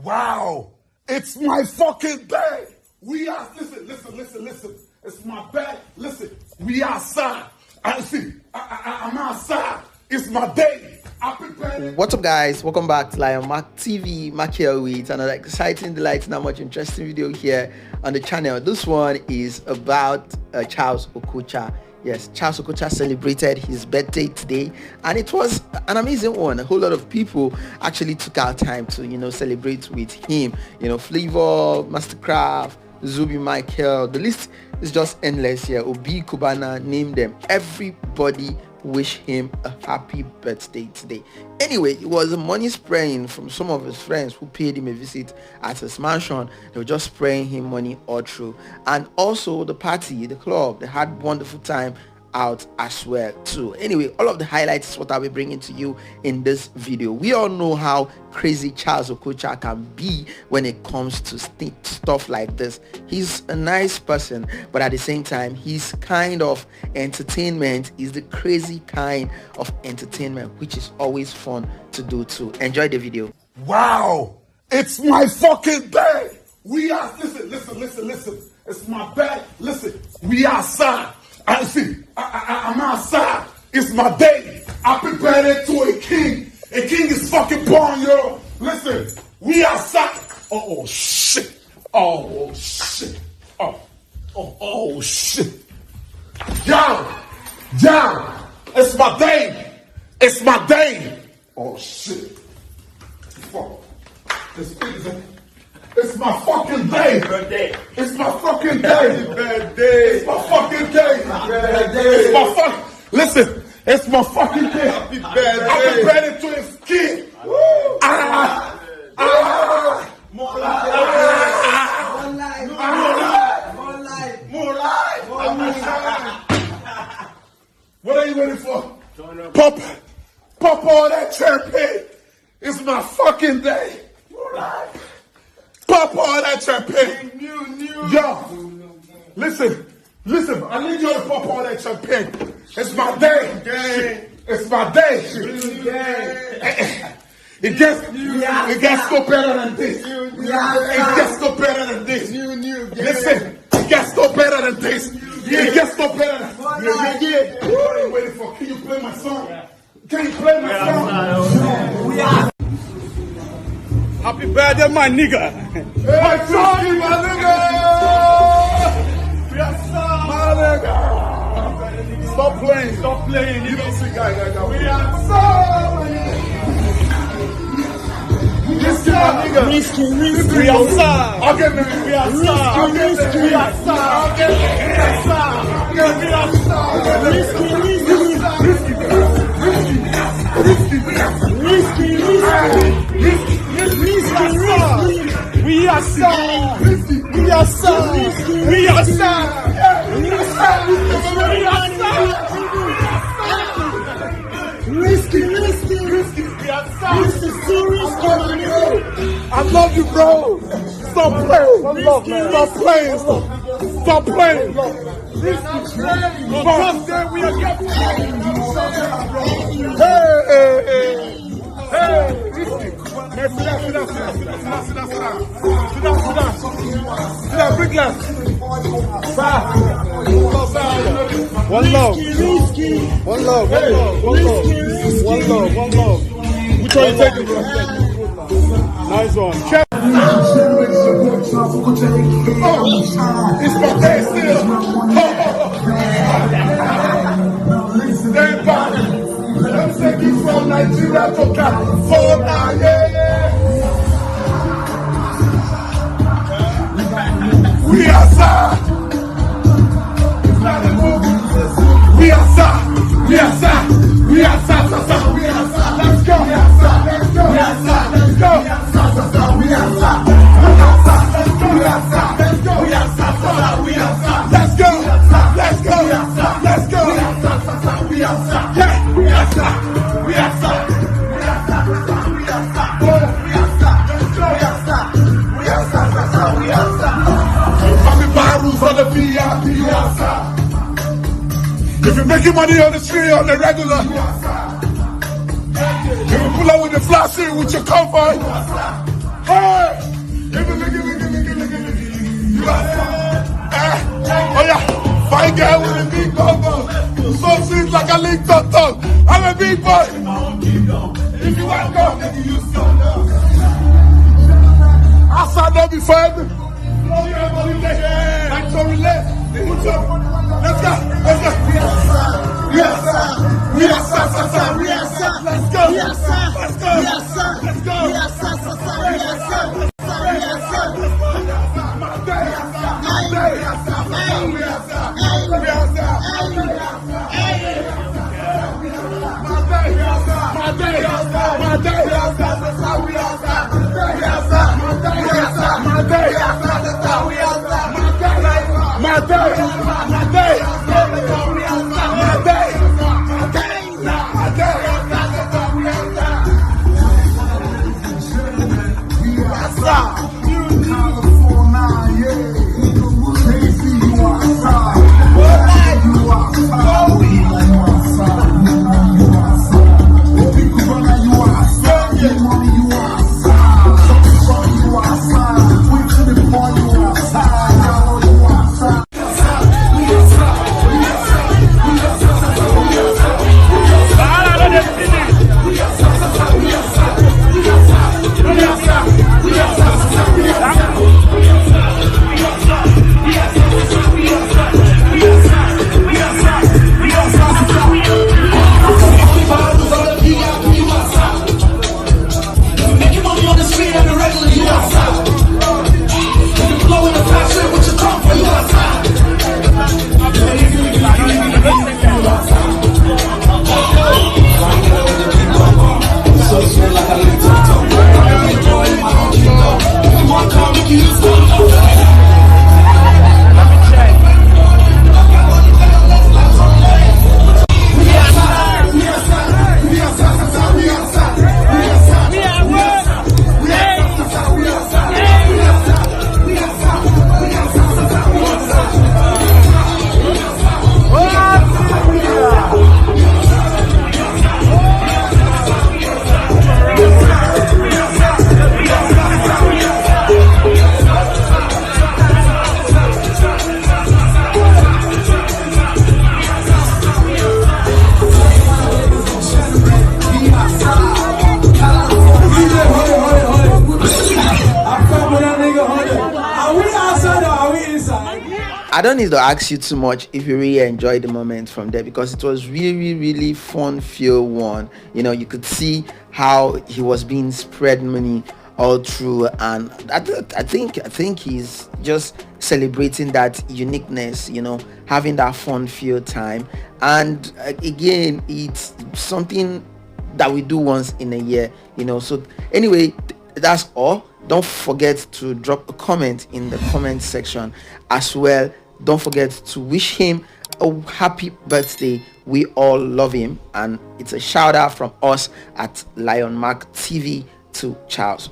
Wow, it's my fucking day. We are, listen. It's my day. Listen, we outside. I'm outside. It's my day. What's up, guys? Welcome back to Lion Mark TV. Mark here with another exciting, delightful, and much interesting video here on the channel. This one is about Charles Okocha. Yes, Charles Okocha celebrated his birthday today, and it was an amazing one. A whole lot of people actually took our time to, celebrate with him. Flavour, Masterkraft, Zubi, Michael. The list is just endless here. Obi, Cubana, name them. Everybody wish him a happy birthday today. Anyway, it was money spraying from some of his friends who paid him a visit at his mansion. They were just spraying him money all through. And also the party, the club, they had wonderful time out as well too. Anyway, all of the highlights is what I'll be bringing to you in this video. We all know how crazy Charles Okocha can be when it comes to stuff like this. He's a nice person, but at the same time, his kind of entertainment is the crazy kind of entertainment, which is always fun to do too. Enjoy the video. Wow, it's my fucking day. We are, listen. It's my day. Listen, we outside. I'm outside. It's my day. I prepared it to a king. A king is fucking born, yo. Listen, we outside. Oh shit. Oh shit. Oh shit. Yo. It's my day. It's my day. Oh shit. Fuck. It's my fucking day. It's my fucking day. It's my fucking day. It's my fucking. Listen, it's my fucking day. Happy birthday. I prepared it to his kid. More life. What are you waiting for? Pop all that champagne. It's my fucking day. More life. Pop all that champagne. Yo, listen. I need you to pop all that champagne. It's my day. It's my day. It gets no better than this. It gets no better than this. Listen, it gets no better than this. It gets no better than this. What are you waiting for? Can you play my song? Happy birthday, my nigga. Hey, Johnny, my nigga. My nigga. Stop playing. You don't see guys. We are so. Risky, my nigga. Risky. We outside. Okay, man. We outside. Risky. We outside. We I love you, bro. Stop playing. Stop playing. We are getting. Hey. Sit down, big glass. One love. Which one you taking, bro? Nice one. It's my day still. Let's take you from Nigeria to California. We outside. It's not a movie. We outside. Let's go. If you're making money on the street on the regular, if you pull up with the flashy with your comfort, hey! girl with a big bum. So sweet like a lick tongue. I'm a big boy. If you want to go, then you use your love. I saw that before. Like so relax. Let's go. Let's go. We are sir. We are sir. We are sir. Let's go. We are sir. Let's go. We are sir. Let's go. We are sir. We are sir. We are sir. My day. My day. We are sir. We are sir. We are sir. My day. My day. My day. We are sir. We are sir. We are sir. My day. My day. My day. My day. I don't need to ask you too much if you really enjoyed the moment from there, because it was really fun filled one. You know, you could see how he was being spread money all through, and I think he's just celebrating that uniqueness, you know, having that fun filled time. And again, it's something that we do once in a year, you know. So anyway, that's all. Don't forget to drop a comment in the comment section as well. Don't forget to wish him a happy birthday. We all love him, and it's a shout out from us at Lion Mark TV to Charles.